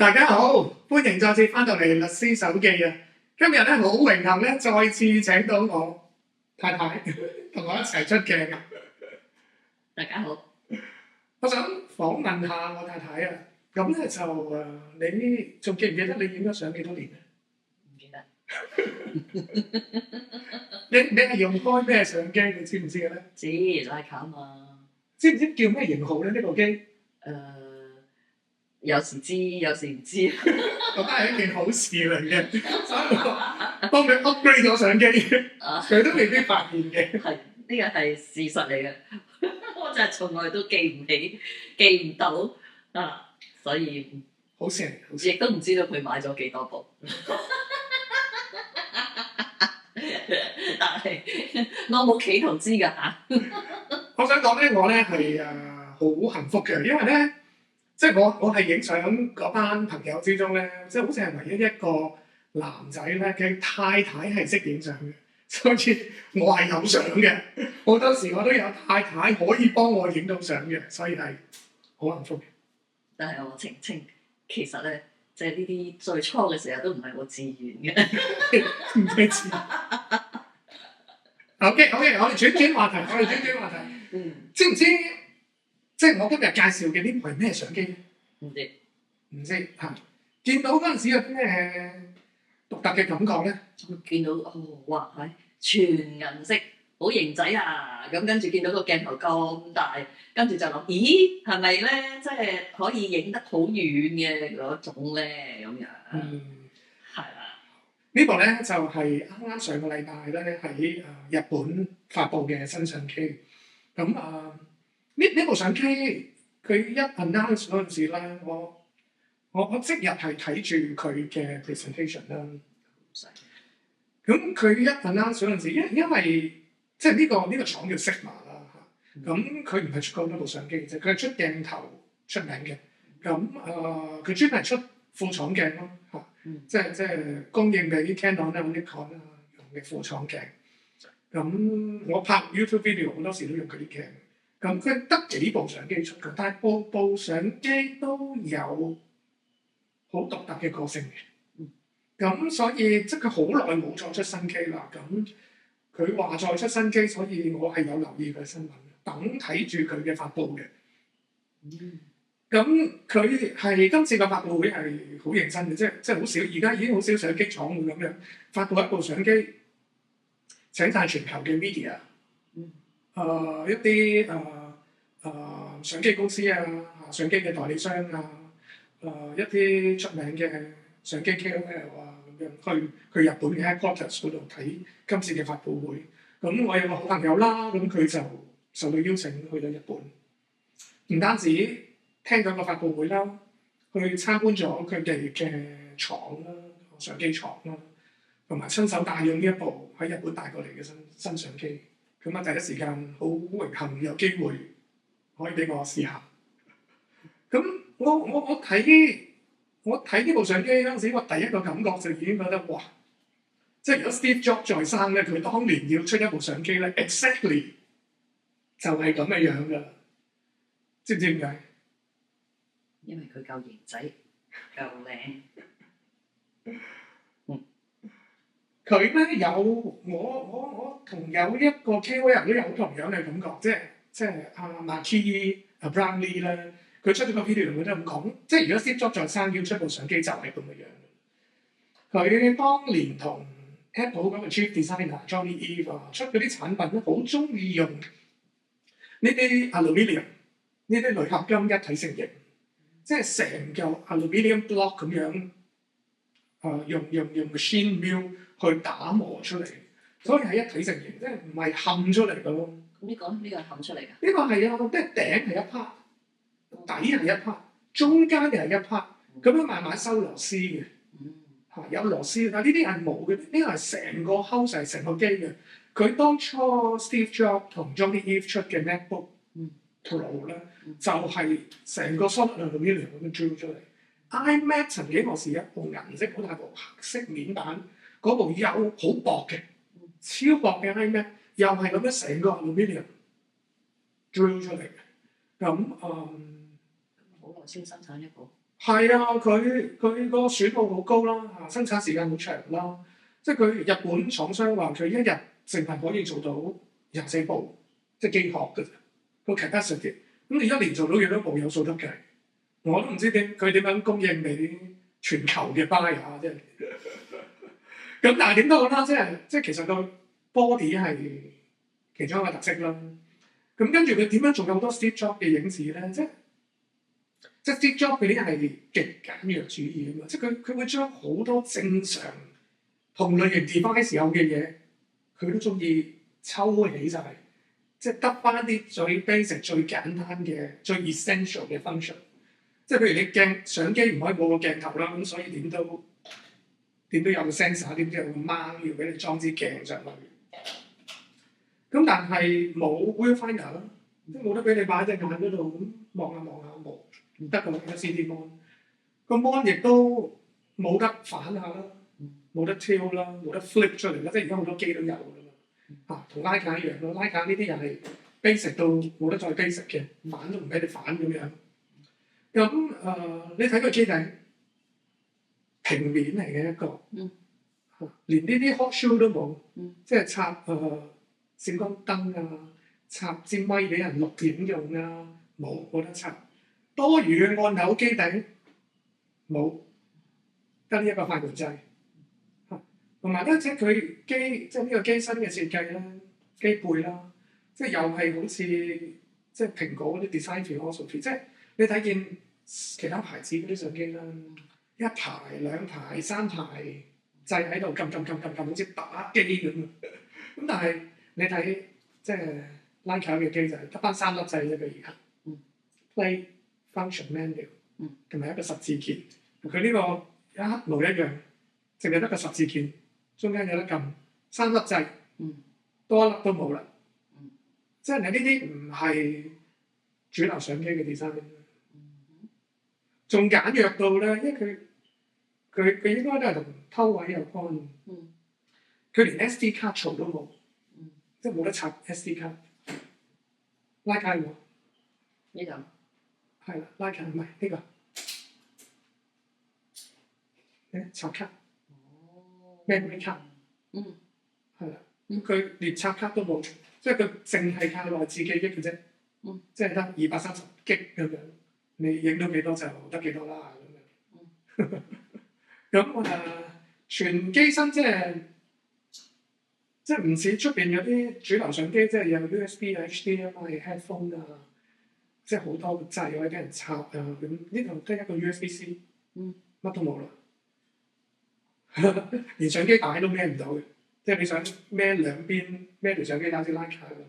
大家好，歡迎再次翻到嚟律師手記啊！今日咧好榮幸咧，再次請到我太太同我一齊出鏡啊！大家好，我想訪問下我太太啊，咁咧就你仲記唔記得你影咗相幾多年咧？唔記得。你係用開咩相機？你知唔知嘅咧？知Leica嘛？知唔知叫咩型號咧？呢部機？有時知，有時唔知。我覺得係一件好事嚟嘅，所以我幫佢 upgrade 咗相機，佢都未必發現嘅。係呢個係事實嚟嘅，我真係從來都記唔起、記唔到啊，所以好事嚟，好事。亦都唔知道佢買咗幾多部。但係我冇企圖知㗎嚇。我想講咧，我咧係好幸福嘅，因為咧。即係我係影相嗰班朋友之中咧，即係好似係唯一一個男仔咧，佢太太係識影相嘅，所以我係有相嘅。好多時我都有太太可以幫我影到相嘅，所以係好幸福嘅。但係我澄清，其實咧，即係呢啲最初嘅時候都唔係我自願嘅。唔使知。OK， 我哋轉話題，知唔知？即係我今日介紹嘅呢部係咩相機咧？唔知嚇。見到嗰陣時有啲咩獨特嘅感覺咧？我見到哇係全銀色，好型仔啊！咁跟住見到個鏡頭咁大，跟住就諗，咦係咪咧？即係可以影得好遠嘅嗰種咧咁樣。係啦。呢部咧就係啱啱上個禮拜咧喺日本發布嘅新相機。咁呢部相機佢一 announce 嗰陣時咧，我即日係睇住佢嘅 presentation 啦。咁佢一 announce 嗰陣時，因為即係呢個廠叫 Sigma 啦嚇，咁佢唔係出嗰部相機啫，佢係出鏡頭出名嘅。咁佢專係出副廠鏡咯嚇，即係供應俾 Canon 啊、Nikon 啊用嘅副廠鏡。咁我拍 YouTube video 好多時都用佢啲鏡。咁佢得幾部相機出嘅，但係部相機都有好獨特嘅個性嘅。咁所以即係佢好耐冇再出新機啦。咁佢話再出新機，所以我係有留意佢新聞，等睇住佢嘅發布嘅。咁佢係今次嘅發布會係好認真嘅，即係好少，而家已經好少相機廠會咁樣發布一部相機，請晒全球嘅 media。一啲相機公司啊，相機嘅代理商啊，一啲出名嘅相機 KOL 啊，咁樣去日本嘅 headquarters 嗰度睇今次嘅發布會。咁我有個好朋友啦，咁佢就受到邀請去咗日本，唔單止聽咗個發布會啦，去參觀咗佢哋嘅廠啦，相機廠啦，同埋親手帶用呢一部喺日本帶過嚟嘅新相機。咁第一時間好榮幸有機會可以俾我試下。咁我睇呢部相機嗰陣時，我第一個感覺就已經覺得哇！即係如果 Steve Jobs 在生咧，佢當年要出一部相機咧 ，exactly 就係咁嘅樣㗎。知唔知點解？因為佢夠型仔，夠靚。佢咧有我同有一個 KOL 都有同樣嘅感覺，即係阿 Marquis Brownlee 咧，佢出咗個 video 佢都咁講，即係如果 Steve Jobs 在生要出部相機就係咁嘅樣。佢當年同 Apple 嗰個 Chief Designer Johnny Ive 出嗰啲產品咧，好中意用呢啲 aluminium 呢啲鋁合金一體成型，即係成嚿 aluminium block 咁樣，用 machine mill 去打磨出嚟，所以係一體成型，即係唔係冚出嚟嘅咯。咁呢個係冚出嚟㗎？呢個係啊，即係頂係一 part，底係一 part，中間又係一 part，咁樣慢慢收螺絲嘅。有螺絲，但呢啲係冇嘅，呢個係成個 house 係成個機嘅。佢當初 Steve Jobs 同 Johnny Ive 出嘅 MacBook Pro 咧，就係成個 solid aluminium 咁樣 drill 出嚟。iMac 曾幾何時一部銀色好大部黑色面板，嗰部又好薄嘅，超薄嘅 iMac，又係咁樣成個 aluminium drill 出嚟嘅。咁好耐先生產一部。係啊，佢個損耗好高啦，生產時間好長啦。即係佢日本廠商話佢一日淨係可以做到24部，即係機殼嘅啫，個 capacity。咁你一年做到幾多部有數得計？我都唔知佢點樣供應俾全球嘅 buyer 即係。咁但係點都好啦，即係其實個 body 係其中一個特色啦。咁跟住佢點樣仲有好多 Steve Jobs 嘅影子咧？即係 Steve Jobs 嗰啲係極簡約主義啊嘛，即係佢會將好多正常同類型 device 有嘅嘢，佢都中意抽起晒，即係得翻啲最 basic、最簡單嘅、最 essential 嘅 function。即係譬如你相機唔可以冇個鏡頭啦，咁所以點都有個 sensor，點都有個掹要俾你裝支鏡上去。咁但係冇 viewfinder 啦，即係冇得俾你擺喺隻眼嗰度咁望下冇，唔得㗎啦，LCD mon。個 mon 亦都冇得反下啦，冇得 tilt 啦，冇得 flip 出嚟啦，即係而家好多機都有㗎嘛。同拉架一樣咯，拉架呢啲又係 basic 到冇得再 basic 嘅，反都唔俾你反咁樣。咁你睇個機頂平面嚟嘅一個，連呢啲 hot shoe 都冇，即係插閃光燈啊，插支咪俾人錄影用啊，冇得插。多餘嘅按鈕機頂冇，得呢一個快門掣。同埋咧，即係佢機，即係呢個機身嘅設計咧，機背啦，即係又係好似即係蘋果嗰啲 design philosophy，即係你睇見其他牌子嗰啲相機啦，一排、兩排、三排掣喺度撳，好似打機咁。咁但係你睇即係 Leica 嘅機就係得翻3粒掣啫，佢而家 play function menu 同埋一個十字鍵，佢呢個一模一樣，淨係得個十字鍵，中間有得撳3粒掣，多一粒都冇啦。即係你呢啲唔係主流相機嘅 design，仲簡約到咧，因為佢應該都係同偷位有關。佢連 SD 卡槽都冇，即係冇得插 SD 卡。拉卡喎，呢度係啦，拉卡唔係呢個，插卡，memory 卡，係啦，佢連插卡都冇，即係佢淨係靠內置記憶嘅啫，即係得230 G 咁樣，你影到幾多就得幾多啦咁樣。咁全機身即係唔似出邊有啲主流相機，即係有 USB 啊、HDMI、headphone 啊，即係好多個掣可以俾人插啊咁。呢度得一個 USB-C， 乜都冇啦，連相機帶都孭唔到嘅。即係你想孭兩邊孭條相機帶好似 Leica咁，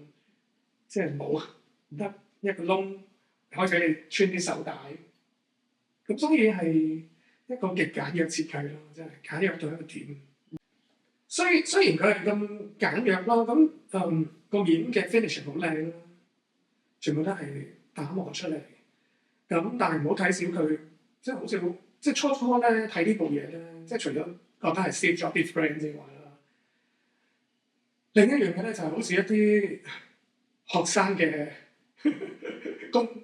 即係冇，得一個窿可以俾你穿啲手帶。咁所以係一個極簡約設計咯，真係簡約到一個點。雖然佢係咁簡約咯，咁個面嘅 finish 好靚啦，全部都係打磨出嚟。咁但係唔好睇小佢，即係好似好即係初咧睇呢部嘢咧，即係除咗覺得係 Steve Jobs 啲 friend 之外啦，另一樣嘢咧就係好似一啲學生嘅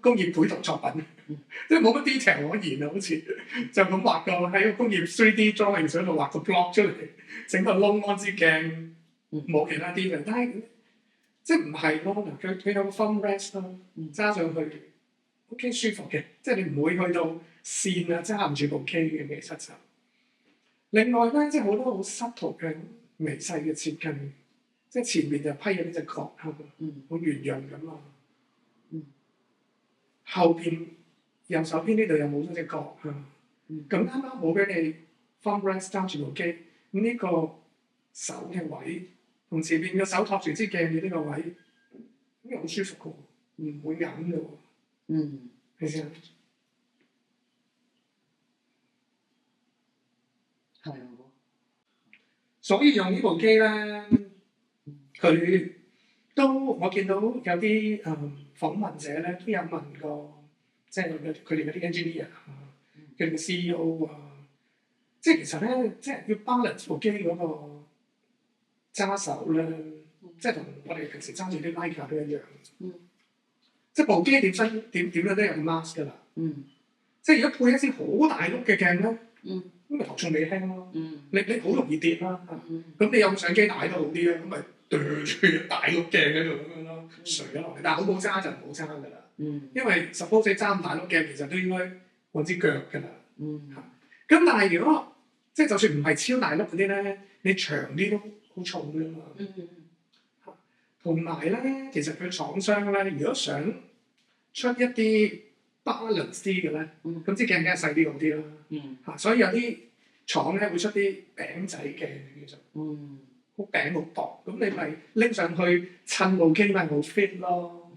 工業繪圖作品，即係冇乜 detail 可言啊，好似就咁畫個喺個工業 3D drawing 上度畫個 block 出嚟，整個窿安支鏡，冇其他啲嘅。但係即係唔係咯？佢有個 thumb rest 咯，揸上去 OK 舒服嘅，即係你唔會去到線啊揸唔住部機嘅其實就。另外咧，即係好多好 subtle 嘅微細嘅設計，即係前面就批咗呢隻角係嘛，好圓潤咁啊。後邊右手邊呢度又冇咗隻角啊，咁啱啱冇俾你 thumb rest 揸住部機，咁呢個手嘅位同前邊嘅手托住支鏡嘅呢個位，咁又好舒服嘅喎，唔會揞嘅喎。你試下，係啊，所以用呢部機咧，佢都我見到有啲訪問者咧都有問過，即係佢哋嗰啲 engineer 啊，佢哋嘅 CEO 啊，即係其實咧，即係要 balance 部機嗰個揸手咧，即係同我哋平時揸住啲 Leica 都一樣。即係部機點樣都有 mask 㗎啦。即係如果配一支好大碌嘅鏡咧，嗯咁咪頭重尾輕咯。嗯你好容易跌啦。嗯咁你有相機帶都好啲啊，咁咪對住大碌鏡喺度咁樣咯，垂咗落嚟。但係好冇揸就唔好揸㗎啦，嗯因為 suppose 你揸咁大碌鏡，其實都應該揾支腳㗎啦。嗯咁但係如果即係就算唔係超大碌嗰啲咧，你長啲都好重㗎嘛。嗯同埋咧，其實佢廠商咧，如果想出一啲 balance 啲嘅咧，嗯咁支鏡梗係細啲好啲啦。嗯所以有啲廠咧會出啲餅仔鏡叫做。嗯好餅好薄，咁你咪拎上去襯部機咪好 fit 咯，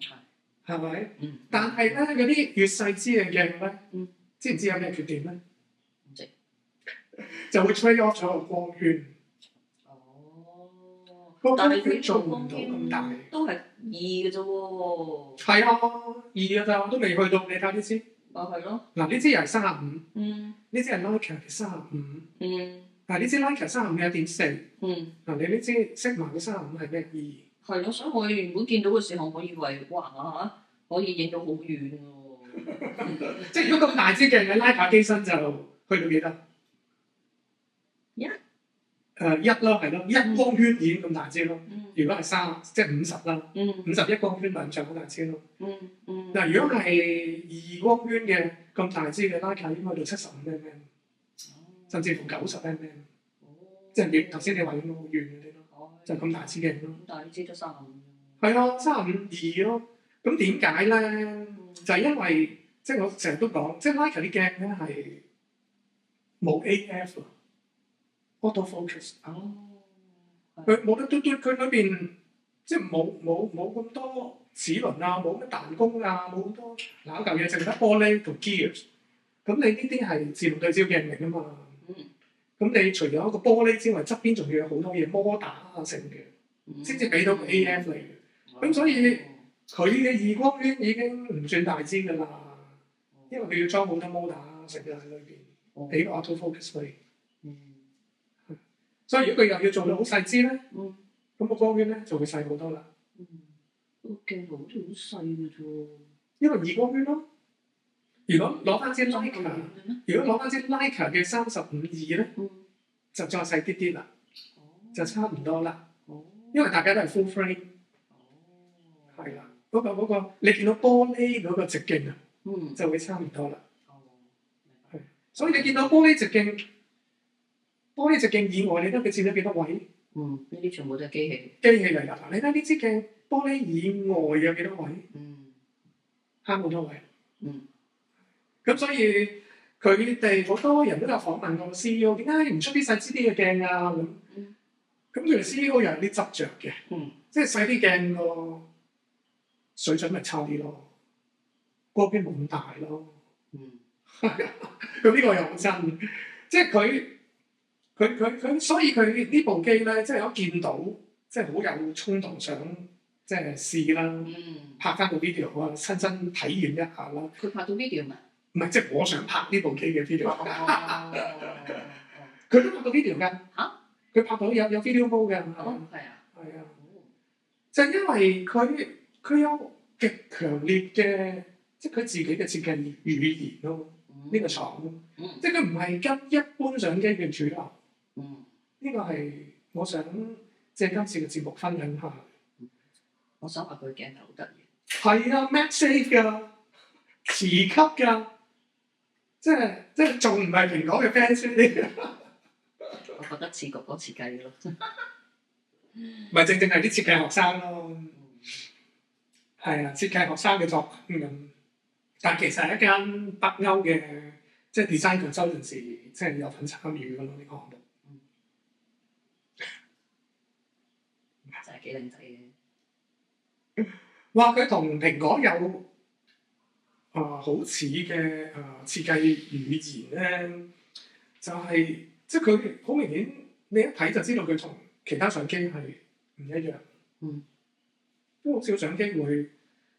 係咪？嗯但係咧嗰啲越細支嘅鏡咧，嗯知唔知有咩缺點咧？唔知就會 trade off 咗個光圈，哦，個光但係佢圈做唔做光到咁大。圈都係二嘅啫喎。係啊，二㗎咋，我都未去到。你睇呢支，咪係咯。嗱呢支又係35，嗯呢支係 Leica 嘅35，嗯嗱呢支 Leica 35係1.4，嗯，嗱你呢支 Sigma 嘅35係咩2？係咯，所以我原本見到嘅時候，我以為哇可以影到好遠喎。即係如果咁大支鏡嘅 Leica 機身就去到幾多？一一咯，係咯，一光圈已經咁大支咯。嗯如果係即係50啦嗯，51光圈咪上好大支咯。嗯嗯。嗱，如果係2光圈嘅咁大支嘅 Leica 應該到75 mm，甚至乎90 mm，即係你頭先你話影到好遠嗰啲咯，就咁大支鏡咯。咁但係呢支得35。係啊，35-2咯。咁點解咧？就係因為即係我成日都講，即係 Leica 啲鏡咧係冇 AF 啊 ，auto focus。哦。佢冇得嘟嘟，佢裏邊即係冇咁多齒輪啊，冇乜彈弓啊，冇咁多嗱嚿嘢，淨係得玻璃同 gears。咁你呢啲係自動對焦鏡嚟㗎嘛？咁你除咗個玻璃之外，側邊仲要有好多嘢摩打啊成嘅，先至俾到個 AF 嚟嘅。咁所以佢嘅2光圈已經唔算大支㗎啦，因為佢要裝好多摩打成嘅喺裏邊，俾個 auto focus 佢。所以如果佢又要做到好細支咧，咁個光圈咧就會細好多啦。個鏡頭好似好細嘅啫。因為2光圈咯。如果攞翻支 Leica，如果攞翻支 Leica 嘅35-2咧，就再細啲啲啦，就差唔多啦。因為大家都係 full frame，係啦，嗰個你見到玻璃嗰個直徑啊，就會差唔多啦。係，所以你見到玻璃直徑以外，你睇佢佔咗幾多位？呢啲全部都係機器。機器嚟㗎。嗱，你睇呢支鏡玻璃以外有幾多位？慳好多位。咁所以佢哋好多人都有訪問過 CEO，點解唔出啲細支啲嘅鏡啊？咁佢哋 CEO 又有啲執着嘅，即係細啲鏡個水準咪差啲咯，光圈冇咁大咯。咁呢個又好真，即係佢，所以佢呢部機咧，即係我見到，即係好有衝動想即係試啦，拍翻個 video 啊，親身體驗一下啦。佢拍到 video 咩？唔係，即係我想拍呢部機嘅 video。佢都拍到 video 㗎。嚇？佢拍到有 video mode 㗎。哦，係啊。係啊。就因為佢有極強烈嘅，即係佢自己嘅設計語言咯。呢個廠，即係佢唔係跟一般相機嘅主流。呢個係我想借今次嘅節目分享下。我想話佢鏡頭好得意。係啊 ，MagSafe 㗎，磁吸㗎。即係仲唔係蘋果嘅 fans 呢啲？我覺得似哥哥設計咯，咪正係啲設計學生咯，係啊，設計學生嘅作品咁。但其實係一間北歐嘅即係 design consultancy，即係有份參與㗎咯呢個項目。真係幾靚仔嘅。話佢同蘋果有好似嘅設計語言咧，就係、即係佢好明顯，你一睇就知道佢同其他相機係唔一樣。都好少相機會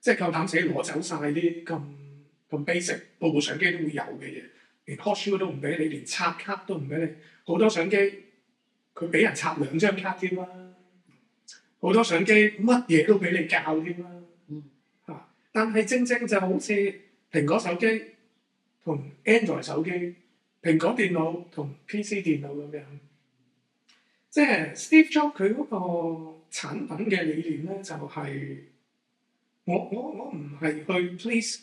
即係夠膽死攞走晒啲咁 basic，部相機都會有嘅嘢，連 hot shoe 都唔俾你，連刷卡都唔俾你。好多相機佢俾人刷2張卡添啦，好多相機乜嘢都俾你教添啦。但係正正就好似蘋果手機同 Android 手機，蘋果電腦同 PC 電腦咁樣。即係 Steve Jobs 佢嗰個產品嘅理念咧，就係、我唔係去 please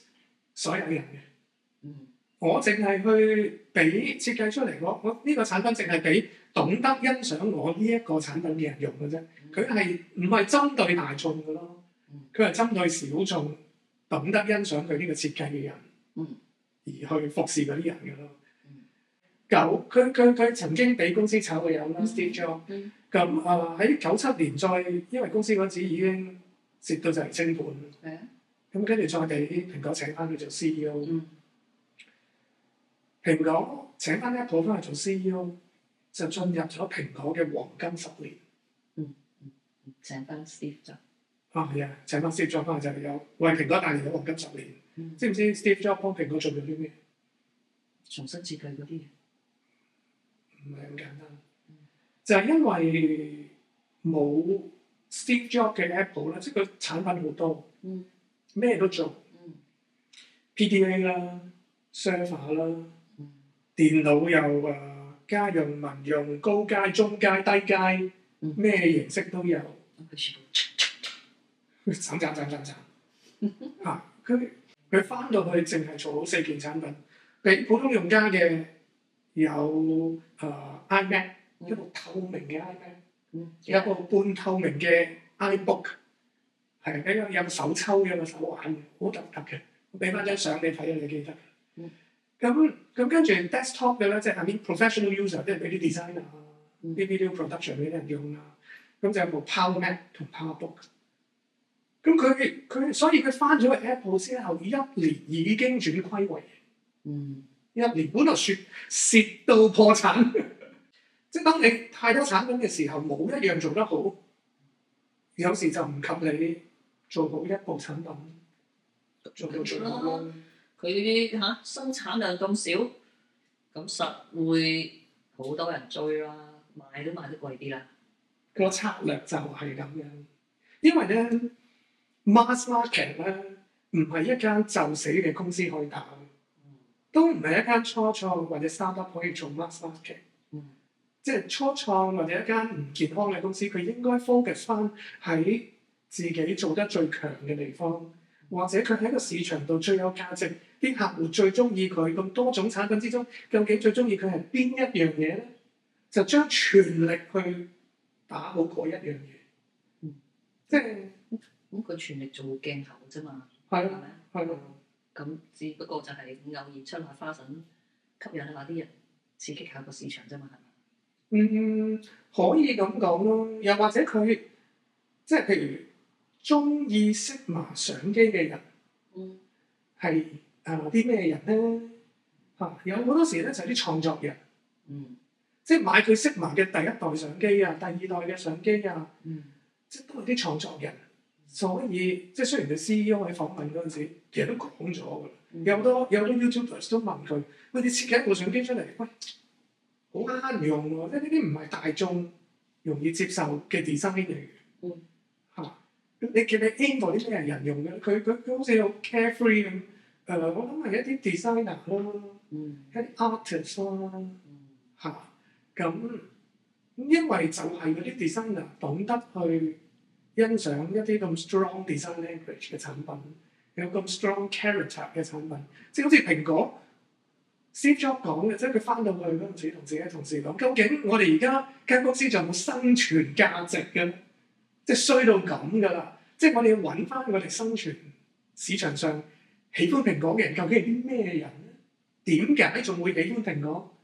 所有人嘅，我淨係去俾設計出嚟，我呢個產品淨係俾懂得欣賞我呢一個產品嘅人用嘅啫。佢係唔係針對大眾嘅咯？佢係針對小眾懂得欣賞佢呢個設計嘅人，而去服侍嗰啲人嘅咯。佢曾經俾公司炒過魷啦 Steve Jobs。咁喺97年再因為公司嗰陣時已經蝕到就嚟清盤，咁跟住再俾蘋果請翻佢做 CEO。蘋果請翻 Apple 翻去做 CEO， 就進入咗蘋果嘅黃金10年。請翻 Steve 就係啊，請翻 Steve Jobs 翻去就有為蘋果帶嚟咗黃金10年。知唔知 Steve Jobs 幫蘋果做咗啲咩？重新設計嗰啲嘢，唔係咁簡單。就係因為冇 Steve Jobs 嘅 Apple 啦，即係佢產品好多，咩都做，PDA 啦、server 啦、電腦又家用、民用、高階、中階、低階，咩形式都有。斬佢翻到去淨係做好4件產品，俾普通用家嘅有iMac。一部透明嘅 iMac，有個半透明嘅 iBook， 係有個手抽有個手環，好獨特嘅。我俾翻張相你睇，你記得。咁跟住 desktop 嘅咧，即係 professional user， 即係俾啲 designer 啲 video production 俾啲人用啊。咁就有部 Power Mac 同 PowerBook。咁佢所以佢翻咗去 Apple 之後，1年已經轉虧為盈。1年本來蝕到破產。即係當你太多產品嘅時候，冇一樣做得好，有時就唔及你做好一部產品做到最好咯。佢啲生產量咁少，咁實會好多人追啦，賣都賣得貴啲啦。個策略就係咁樣，因為咧 mass market 咧唔係一間就死嘅公司可以打，都唔係一間初創或者 startup 可以做 mass market。即係初創或者一間唔健康嘅公司，佢應該 focus 翻喺自己做得最強嘅地方，或者佢喺個市場度最有價值，啲客戶最中意佢。咁多種產品之中，究竟最中意佢係邊一樣嘢咧？就將全力去打好嗰一樣嘢。即係咁佢全力做鏡頭啫嘛，係咪？係啊。咁只不過就係偶爾出下花神，吸引下啲人，刺激下個市場啫嘛，係咪？可以咁講咯，又或者佢即係譬如中意 Sigma 相機嘅人，係啲咩人咧？有好多時咧就係啲創作人，即係買佢 Sigma 嘅第一代相機啊、第二代嘅相機啊，即係都係啲創作人。所以即係雖然佢 CEO 喺訪問嗰陣時，其實都講咗㗎啦。有好多 YouTubers 都問佢：喂，你設計一部相機出嚟，喂，好啱用喎！即係呢啲唔係大眾容易接受嘅 design 嚟嘅。你叫你 aim for 啲咩人用嘅？佢好似好 carefree 咁。我諗係一啲 designer 啦，一啲 artist 啦。咁因為就係嗰啲 designer 懂得去欣賞一啲咁 strong design language 嘅產品，有咁 strong character 嘅產品，即係好似蘋果。Steve Jobs 講嘅，即係佢翻到去嗰陣時，同自己同事講：究竟我哋而家間公司仲有冇生存價值嘅？即係衰到咁㗎啦！即係我哋要揾翻我哋生存市場上喜歡蘋果嘅人，究竟係啲咩人咧？點解仲會喜歡蘋果？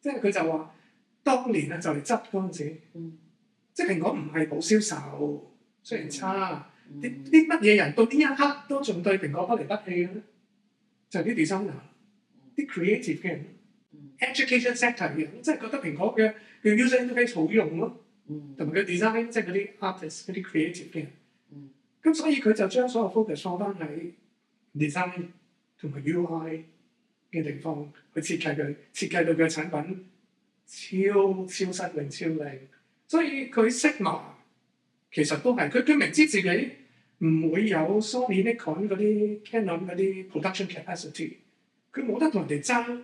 即係佢就話：當年就嚟執嗰陣時，即係蘋果唔係冇銷售，雖然差，啲乜嘢人到呢一刻都仲對蘋果不離不棄嘅咧？就係啲 designer。啲 creative 嘅人，education sector 嘅人，即係覺得蘋果嘅 user interface 好用咯，同埋佢 design 即係嗰啲 artist 嗰啲 creative 嘅人。咁所以佢就將所有 focus 放翻喺 design 同埋 UI 嘅地方去設計佢，設計到佢嘅產品超新穎、超靚。所以佢 Sigma 其實都係佢明知自己唔會有 Sony、Nikon 嗰啲 Canon 嗰啲 production capacity。佢冇得同人哋爭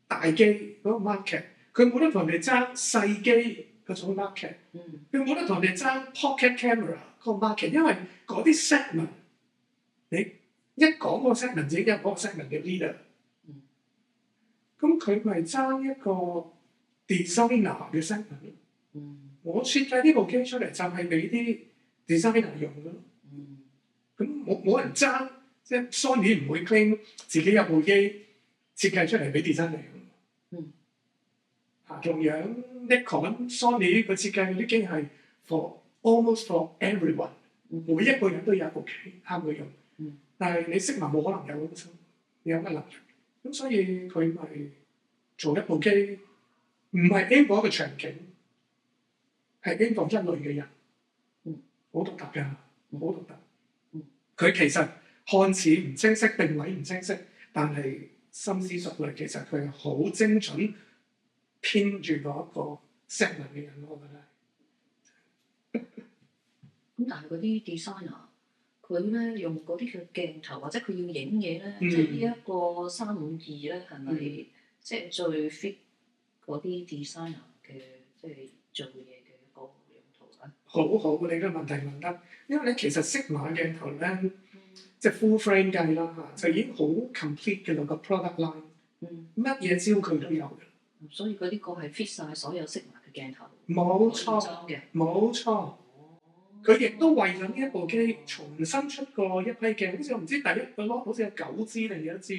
大機嗰個 market， 佢冇得同人哋爭細機嗰種 market， 佢冇得同人哋爭 pocket camera 嗰個 market， 因為嗰啲 segment 你一講嗰個 segment 自己有嗰個 segment 嘅 leader， 咁佢咪爭一個 designer 嘅 segment。我設計呢部機出嚟就係俾啲 designer 用咯。咁冇人爭，即係 Sony 唔會 claim 自己有部機設計出嚟俾 designer 用。同樣 Nikon、Sony 佢設計嗰啲機係 almost for everyone， 每一個人都有一部機啱佢用。但係你Sigma冇可能有咁嘅能力，咁所以佢咪做一部機，唔係 aim for一個場景，係 aim for 一類嘅人，好獨特㗎，好獨特。佢其實看似唔清晰，定位唔清晰，但係深思熟慮，其實佢係好精準編住嗰一個 segment 嘅人，我覺得。咁但係嗰啲 designer， 佢咧用嗰啲嘅鏡頭，或者佢要影嘢咧，即係呢一個352咧，係咪即係最 fit 嗰啲 designer 嘅即係做嘢嘅一個用途咧？好，你個問題問得，因為咧其實Sigma鏡頭咧，即係 full frame 計啦嚇，就已經好 complete 嘅啦個 product line，乜嘢焦距都有嘅。所以嗰啲個係 fit 晒所有Sigma嘅鏡頭。冇錯嘅，冇錯。佢亦都為咗呢一部機重新出過一批鏡，好似我唔知第一個 lot 好似有9支定幾多支，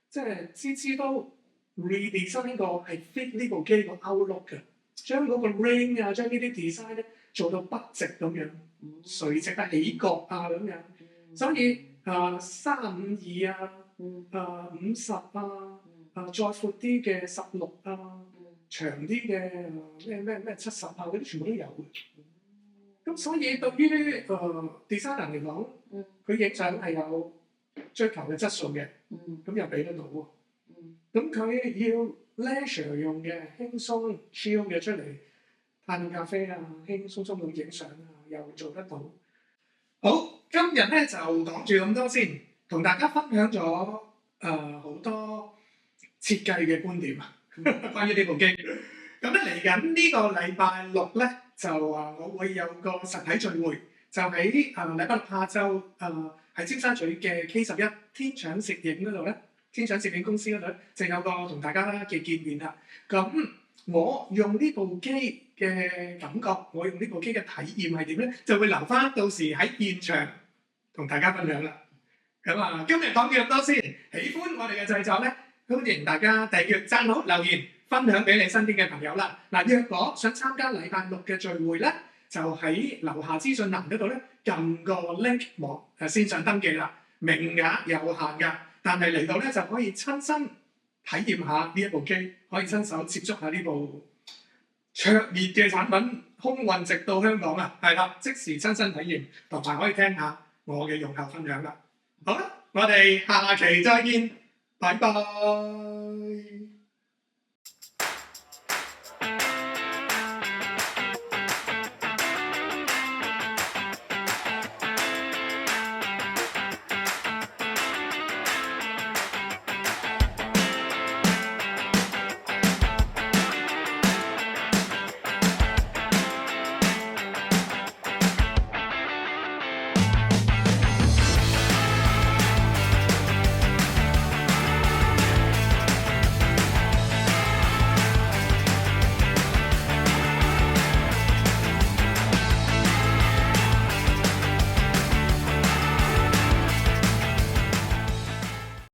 即係支都 redesign 過係 fit 呢部機個 outlook 嘅，將嗰個 ring 啊，將呢啲 design 咧做到筆直咁樣，垂直啊起角啊咁樣，所以352啊，50啊，再闊啲嘅16啊，長啲嘅咩70啊嗰啲全部都有嘅。咁所以對於designer 嚟講，佢影相係有追求嘅質素嘅，咁又俾得到喎。咁佢要 leisure 用嘅，輕鬆 chill 嘅出嚟嘆咖啡啊，輕輕鬆鬆咁影相啊，又做得到。好，今日咧就講住咁多先，同大家分享咗好多設計嘅觀點啊，關於呢部機。咁咧嚟緊呢個禮拜六咧，就我會有個實體聚會，就喺禮拜六下晝喺尖沙咀嘅 K11 天搶攝影嗰度咧，天搶攝影公司嗰度咧，就有個同大家嘅見面啦。咁我用呢部機嘅感覺，我用呢部機嘅體驗係點咧，就會留翻到時喺現場同大家分享啦。咁今日講住咁多先，喜歡我哋嘅製作咧，歡迎大家訂閱、讚好、留言。分享俾你身邊嘅朋友啦！若果想參加禮拜六嘅聚會咧，就喺樓下資訊欄嗰度咧，撳個 link 線上登記啦。名額有限㗎，但係嚟到咧就可以親身體驗下呢一部機，可以親手接觸下呢部灼熱嘅產品，空運直到香港啊！係啦，即時親身體驗，同埋可以聽下我嘅用後分享啦。好啦，我哋下期再見，拜拜。